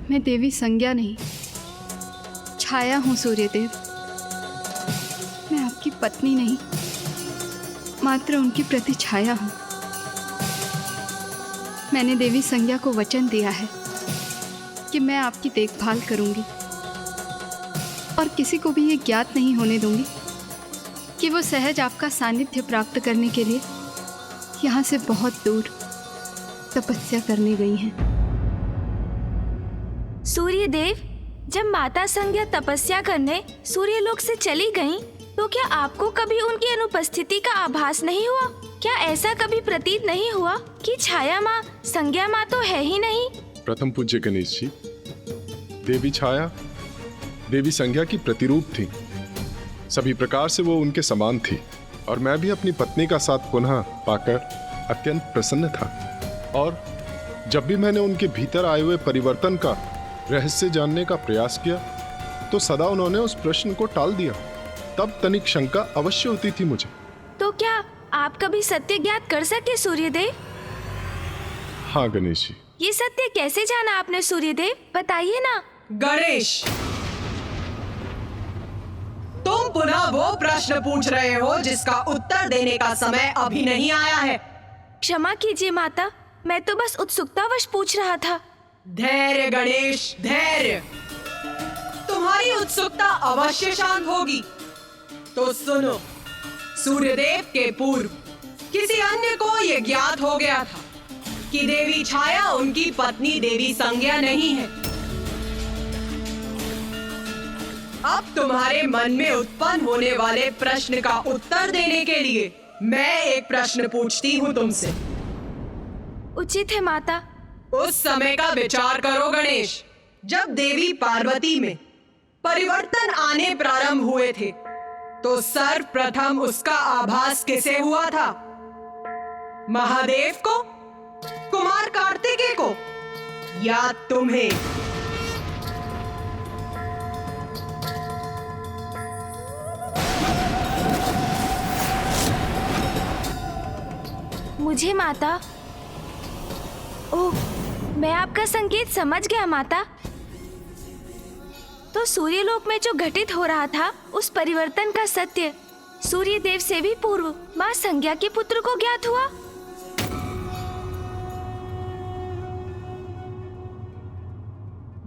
मैं देवी संज्ञा नहीं, छाया हूँ सूर्यदेव। मैं आपकी पत्नी नहीं, मात्र उनकी प्रति छाया हूँ। मैंने देवी संज्ञा को वचन दिया है कि मैं आपकी देखभाल करूंगी और किसी को भी ये ज्ञात नहीं होने दूंगी कि वो सहज आपका सानिध्य प्राप्त करने के लिए यहाँ से बहुत दूर तपस्या करने गई हैं। सूर्यदेव, जब माता संज्ञा तपस्या करने सूर्यलोक से चली गईं, तो क्या आपको कभी उनकी अनुपस्थिति का आभास नहीं हुआ? क्या ऐसा कभी प्रतीत नहीं हुआ कि छाया माँ संज्ञा माँ तो है ही नहीं? प्रथम पूज्य गणेश जी, देवी छाया देवी संज्ञा की प्रतिरूप थी। सभी प्रकार से वो उनके समान थी और मैं भी अपनी पत्नी का साथ पुनः पाकर अत्यंत प्रसन्न था। और जब भी मैंने उनके भीतर आए हुए परिवर्तन का रहस्य जानने का प्रयास किया तो सदा उन्होंने उस प्रश्न को टाल दिया। तब तनिक शंका अवश्य होती थी मुझे। तो क्या आप कभी सत्य ज्ञात कर सके सूर्यदेव? हाँ गणेश जी। ये सत्य कैसे जाना आपने सूर्यदेव, बताइए ना। गणेश, तुम पुनः वो प्रश्न पूछ रहे हो जिसका उत्तर देने का समय अभी नहीं आया है। क्षमा कीजिए माता, मैं तो बस उत्सुकतावश पूछ रहा था। धैर्य गणेश, धैर्य। तुम्हारी उत्सुकता अवश्य शांत होगी। तो सुनो, सूर्यदेव के पूर्व किसी अन्य को यह ज्ञात हो गया था कि देवी छाया उनकी पत्नी देवी संज्ञा नहीं है। अब तुम्हारे मन में उत्पन्न होने वाले प्रश्न का उत्तर देने के लिए मैं एक प्रश्न पूछती हूँ तुमसे। उचित है माता। उस समय का विचार करो गणेश, जब देवी पार्वती में परिवर्तन आने प्रारंभ हुए थे तो सर्वप्रथम उसका आभास किसे हुआ था? महादेव को, कुमार कार्तिकेय को, या तुम्हें? मुझे माता। ओह, मैं आपका संकेत समझ गया माता। तो सूर्यलोक में जो घटित हो रहा था उस परिवर्तन का सत्य सूर्यदेव से भी पूर्व मां संज्ञा के पुत्र को ज्ञात हुआ।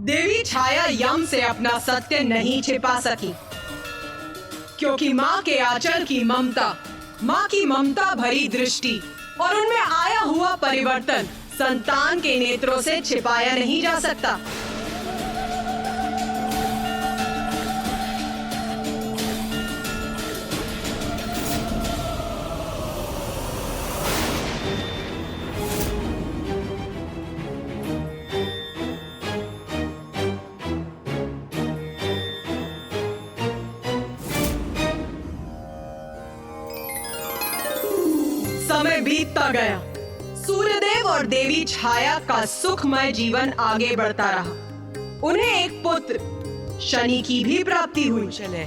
देवी छाया यम से अपना सत्य नहीं छिपा सकी, क्योंकि मां के आंचल की ममता, मां की ममता भरी दृष्टि और उनमें आया हुआ परिवर्तन संतान के नेत्रों से छिपाया नहीं जा सकता। समय बीतता गया। सूर्यदेव और देवी छाया का सुखमय जीवन आगे बढ़ता रहा। उन्हें एक पुत्र शनि की भी प्राप्ति हुई। चले,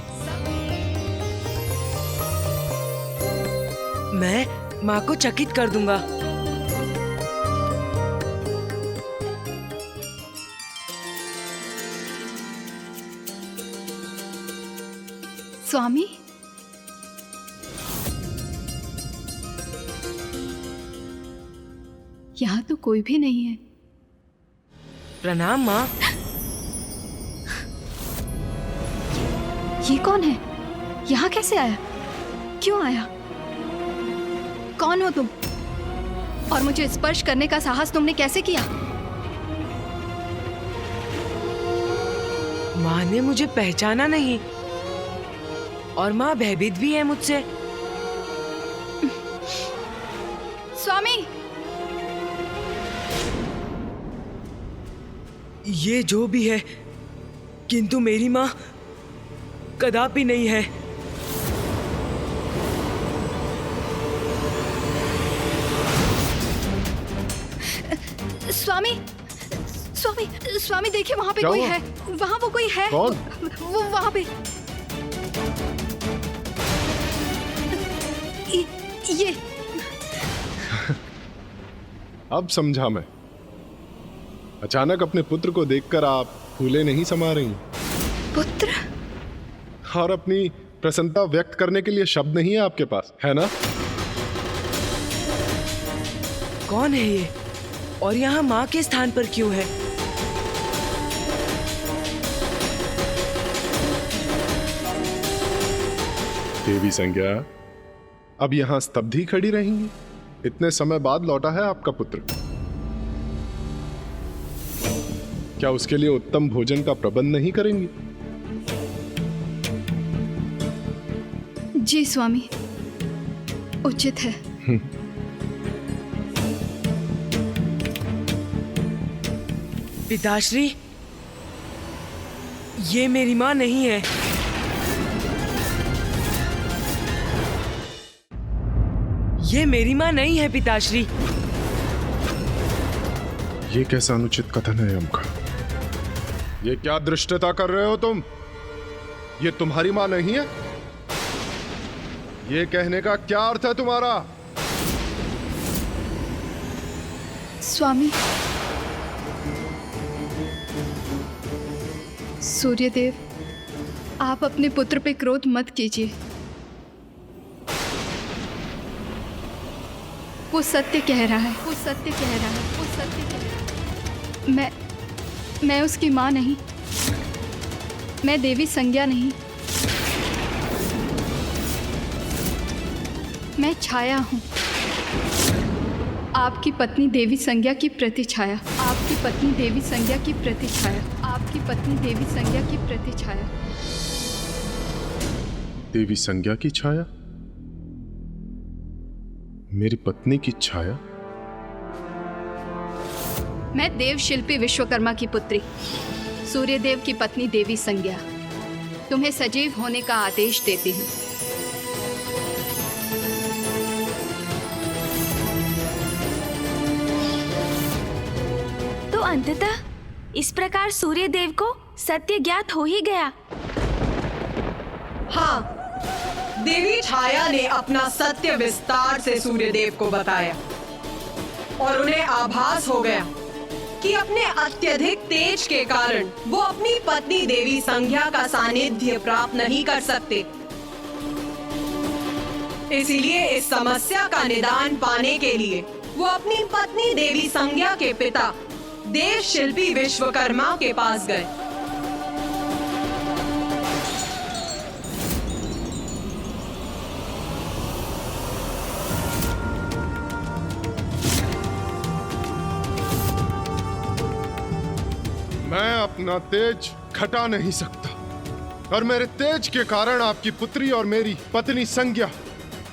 मैं माँ को चकित कर दूंगा। स्वामी, यहाँ तो कोई भी नहीं है। प्रणाम माँ। ये कौन है? यहाँ कैसे आया? क्यों आया? कौन हो तुम? और मुझे स्पर्श करने का साहस तुमने कैसे किया? माँ ने मुझे पहचाना नहीं और माँ भयभीत भी है मुझसे। स्वामी, ये जो भी है, किंतु मेरी माँ कदापि नहीं है। स्वामी, स्वामी, स्वामी देखिए, वहाँ पे कोई है। वहाँ वो कोई है। कौन? वो वहाँ पे। ये अब समझा मैं। अचानक अपने पुत्र को देखकर आप फूले नहीं समा रही, पुत्र? और अपनी प्रसन्नता व्यक्त करने के लिए शब्द नहीं है आपके पास, है ना? कौन है ये और यहाँ माँ के स्थान पर क्यों है? देवी संज्ञा, अब यहाँ स्तब्ध ही खड़ी रहेंगी? इतने समय बाद लौटा है आपका पुत्र, क्या उसके लिए उत्तम भोजन का प्रबंध नहीं करेंगी? जी स्वामी, उचित है। पिताश्री, ये मेरी माँ नहीं है। ये मेरी माँ नहीं है पिताश्री। ये कैसा अनुचित कथन है अम्का? ये क्या दृष्टता कर रहे हो तुम? ये तुम्हारी माँ नहीं है? ये कहने का क्या अर्थ है तुम्हारा? स्वामी, सूर्यदेव, आप अपने पुत्र पे क्रोध मत कीजिए। वो सत्य कह रहा है, वो सत्य कह रहा है, वो सत्य कह रहा है। मैं उसकी माँ नहीं, मैं देवी संज्ञा नहीं, मैं छाया हूँ, आपकी पत्नी देवी संज्ञा की प्रतिछाया, आपकी पत्नी देवी संज्ञा की प्रतिछाया, आपकी पत्नी देवी संज्ञा की प्रतिछाया। देवी संज्ञा की छाया? मेरी पत्नी की छाया? मैं देव शिल्पी विश्वकर्मा की पुत्री, सूर्यदेव की पत्नी देवी संज्ञा, तुम्हें सजीव होने का आदेश देती हूँ। तो अंततः इस प्रकार सूर्यदेव को सत्य ज्ञात हो ही गया। हाँ, देवी छाया ने अपना सत्य विस्तार से सूर्यदेव को बताया और उन्हें आभास हो गया कि अपने अत्यधिक तेज के कारण वो अपनी पत्नी देवी संज्ञा का सानिध्य प्राप्त नहीं कर सकते। इसीलिए इस समस्या का निदान पाने के लिए वो अपनी पत्नी देवी संज्ञा के पिता देव शिल्पी विश्वकर्मा के पास गए। मैं अपना तेज घटा नहीं सकता और मेरे तेज के कारण आपकी पुत्री और मेरी पत्नी संज्ञा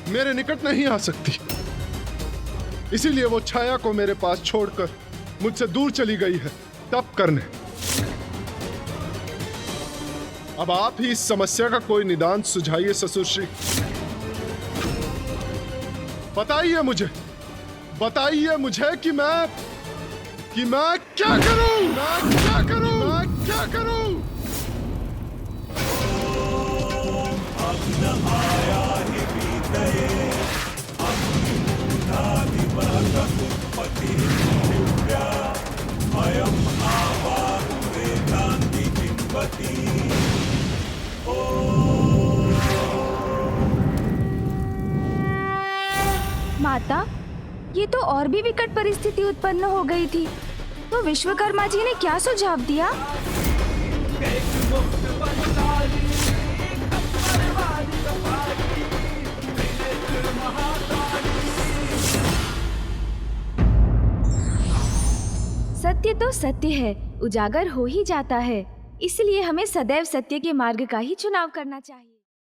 मेरे निकट नहीं आ सकती। इसीलिए वो छाया को मेरे पास छोड़कर मुझसे दूर चली गई है तप करने। अब आप ही इस समस्या का कोई निदान सुझाइए ससुरश्री। बताइए मुझे कि मैं क्या करूं? मैं क्या करूं? माता, ये तो और भी विकट परिस्थिति उत्पन्न हो गई थी। तो विश्वकर्मा जी ने क्या सुझाव दिया? सत्य तो सत्य है, उजागर हो ही जाता है। इसलिए हमें सदैव सत्य के मार्ग का ही चुनाव करना चाहिए।